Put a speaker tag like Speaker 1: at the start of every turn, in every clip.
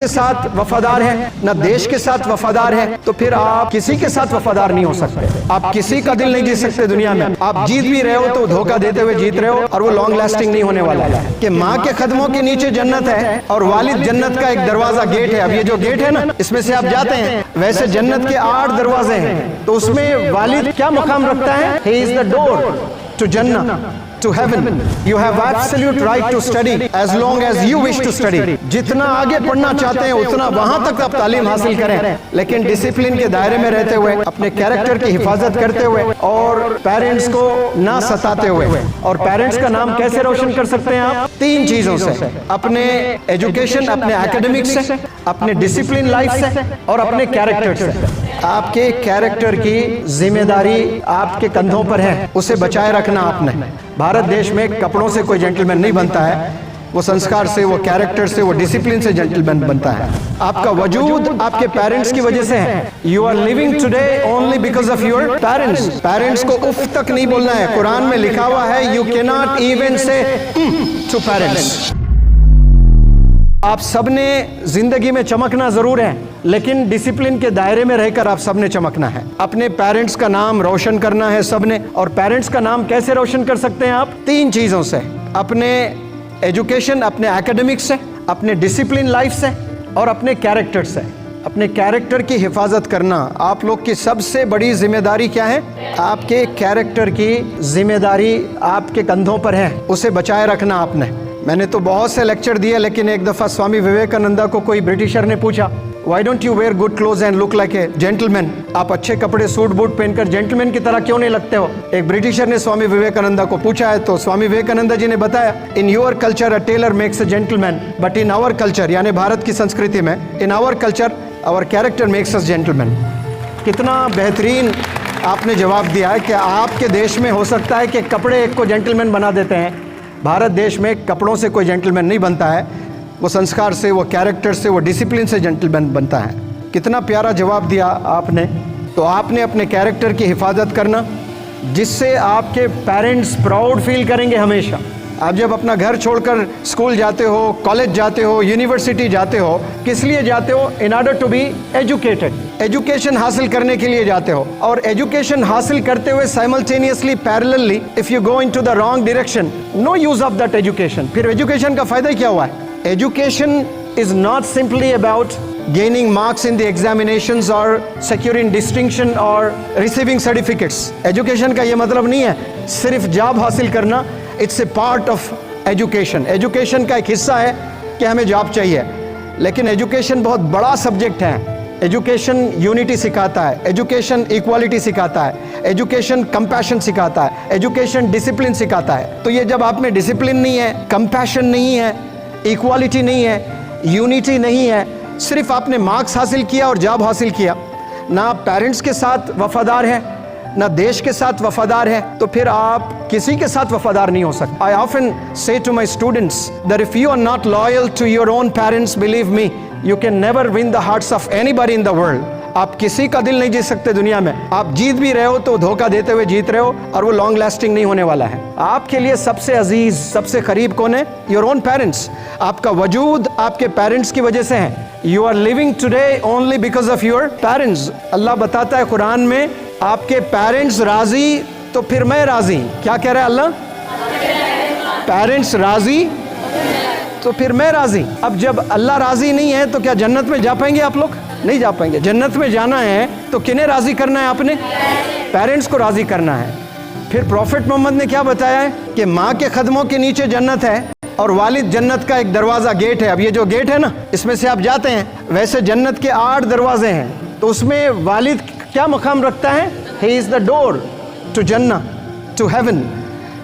Speaker 1: के साथ वफादार है, न देश के साथ वफादार है, तो फिर आप किसी के साथ वफादार नहीं हो सकते। आप किसी का दिल नहीं जीत सकते दुनिया में। आप जीत भी रहे हो तो धोखा देते हुए जीत रहे हो, और वो लॉन्ग लास्टिंग नहीं होने वाला है। कि माँ के कदमों के नीचे जन्नत है और वालिद जन्नत का एक दरवाजा गेट है। अब ये जो गेट है ना, इसमें से आप जाते हैं, वैसे जन्नत के 8 दरवाजे हैं, तो उसमें वालिद क्या मुकाम रखता है? He is the door to जन्नत, to heaven. You have absolute right to study as long as you wish to study. जितना आगे पढ़ना चाहते हैं उतना वहां तक आप तालीम हासिल करें, लेकिन डिसिप्लिन के दायरे में रहते हुए, अपने कैरेक्टर की हिफाजत करते हुए और पेरेंट्स को ना सताते हुए। और पेरेंट्स का नाम कैसे रोशन कर सकते हैं आप? 3 चीजों से, अपने एजुकेशन, अपने एकेडमिक्स से, अपने डिसिप्लिन लाइफ से और अपने कैरेक्टर से। आपके कैरेक्टर की जिम्मेदारी आपके कंधों पर है, उसे बचाए रखना आपने। भारत देश में कपड़ों से कोई जेंटलमैन नहीं बनता है, वो संस्कार से, वो कैरेक्टर से, वो डिसिप्लिन से जेंटलमैन बनता है। आपका वजूद आपके पेरेंट्स की वजह से है। You are living today only because of your parents. Parents को उफ तक नहीं बोलना है। कुरान में लिखा हुआ है, यू कैन नॉट इवन से टू पेरेंट्स। आप सबने जिंदगी में चमकना जरूर है, लेकिन डिसिप्लिन के दायरे में रहकर आप सबने चमकना है। अपने पेरेंट्स का नाम रोशन करना है सबने। और पेरेंट्स का नाम कैसे रोशन कर सकते हैं आप? 3 चीजों से, अपने एजुकेशन, अपने एकेडमिक्स से, अपने डिसिप्लिन लाइफ से और अपने कैरेक्टर से। अपने कैरेक्टर की हिफाजत करना आप लोग की सबसे बड़ी जिम्मेदारी क्या है? आपके कैरेक्टर की जिम्मेदारी आपके कंधों पर है, उसे बचाए रखना आपने। मैंने तो बहुत से लेक्चर दिए, लेकिन एक दफा स्वामी विवेकानंदा को कोई ब्रिटिशर ने पूछा, Why don't you wear good clothes and look like a gentleman? आप अच्छे कपड़े, सूट बूट पहनकर जेंटलमैन की तरह क्यों नहीं लगते हो? एक ब्रिटिशर ने स्वामी विवेकानंदा को पूछा है, तो स्वामी विवेकानंदा जी ने बताया, in your culture a tailor makes a gentleman, but in our culture, यानी भारत की संस्कृति में, in our culture our character makes us gentleman. कितना बेहतरीन आपने जवाब दिया है कि आपके देश में हो सकता है कि कपड़े एक को जेंटलमैन बना देते हैं, भारत देश में कपड़ों से कोई जेंटलमैन नहीं बनता है, वो संस्कार से, वो कैरेक्टर से, वो डिसिप्लिन से जेंटलमैन बनता है। कितना प्यारा जवाब दिया आपने। तो आपने अपने कैरेक्टर की हिफाजत करना, जिससे आपके पेरेंट्स प्राउड फील करेंगे हमेशा। आप जब अपना घर छोड़कर स्कूल जाते हो, कॉलेज जाते हो, यूनिवर्सिटी जाते हो, किस लिए जाते हो? In order to be educated. Education हासिल करने के लिए जाते हो, और एजुकेशन हासिल करते हुए simultaneously, parallelly, if you go into the wrong direction, no use of that education. फिर एजुकेशन का फायदा क्या हुआ है? Education is not simply about gaining marks in the examinations or securing distinction or receiving certificates. Education का ये मतलब नहीं है सिर्फ जॉब हासिल करना। It's a part of education. Education का एक हिस्सा है कि हमें जॉब चाहिए, लेकिन एजुकेशन बहुत बड़ा सब्जेक्ट है। एजुकेशन यूनिटी सिखाता है, एजुकेशन इक्वालिटी सिखाता है, एजुकेशन कंपैशन सिखाता है, एजुकेशन डिसिप्लिन सिखाता है। तो ये जब आप में डिसिप्लिन नहीं है, कंपैशन नहीं है, इक्वालिटी नहीं है, यूनिटी नहीं है, सिर्फ आपने मार्क्स हासिल किया और जॉब हासिल किया, ना पेरेंट्स के साथ वफादार है, ना देश के साथ वफादार है, तो फिर आप किसी के साथ वफादार नहीं हो सकते। I often say to my students that if you are not loyal to your own parents, believe me, you can never win the hearts of anybody in the world. आप किसी का दिल नहीं जीत सकते दुनिया में। आप जीत भी रहे हो तो धोखा देते हुए जीत रहे हो, और वो लॉन्ग लास्टिंग नहीं होने वाला है। आपके लिए सबसे अजीज, सबसे करीब कौन है? Your own parents. आपका वजूद आपके पेरेंट्स की वजह से है। You are living today only because of your parents. अल्लाह बताता है कुरान में, आपके पेरेंट्स राजी तो फिर मैं राजी। क्या कह रहा है अल्लाह? पेरेंट्स राजी तो फिर मैं राजी। अब जब अल्लाह राजी नहीं है तो क्या जन्नत में जा पाएंगे आप लोग? नहीं जा पाएंगे। जन्नत में जाना है तो किन्हें राजी करना है? आपने पेरेंट्स को राजी करना है। फिर प्रॉफिट मोहम्मद ने क्या बताया है कि माँ के कदमों के नीचे जन्नत है और वालिद जन्नत का एक दरवाजा गेट है। अब ये जो गेट है ना, इसमें से आप जाते हैं, वैसे जन्नत के 8 दरवाजे हैं, तो उसमें वालिद क्या मुकाम रखता है? He is the door to जन्नत, टू हेवन।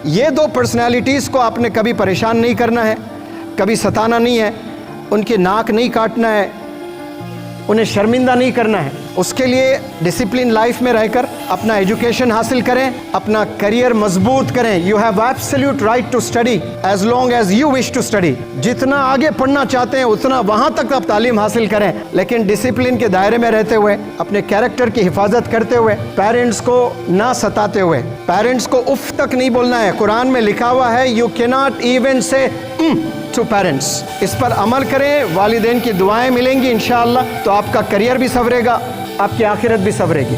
Speaker 1: ये 2 पर्सनैलिटीज को आपने कभी परेशान नहीं करना है, कभी सताना नहीं है, उनकी नाक नहीं काटना है, उन्हें शर्मिंदा नहीं करना है। उसके लिए डिसिप्लिन लाइफ में रहकर अपना एजुकेशन हासिल करें, अपना करियर मजबूत करें। You have absolute right to study as long as you wish to study. जितना आगे पढ़ना चाहते हैं उतना वहां तक आप तालीम हासिल करें, लेकिन डिसिप्लिन के दायरे में रहते हुए, अपने कैरेक्टर की हिफाजत करते हुए, पेरेंट्स को ना सताते हुए। पेरेंट्स को उफ तक नहीं बोलना है। कुरान में लिखा हुआ है, यू कैन नॉट इवन से टू पेरेंट्स, इस पर अमल करें, वालिदैन की दुआएं मिलेंगी इंशाअल्लाह, तो आपका करियर भी संवरेगा, आपकी आखिरत भी संवरेगी।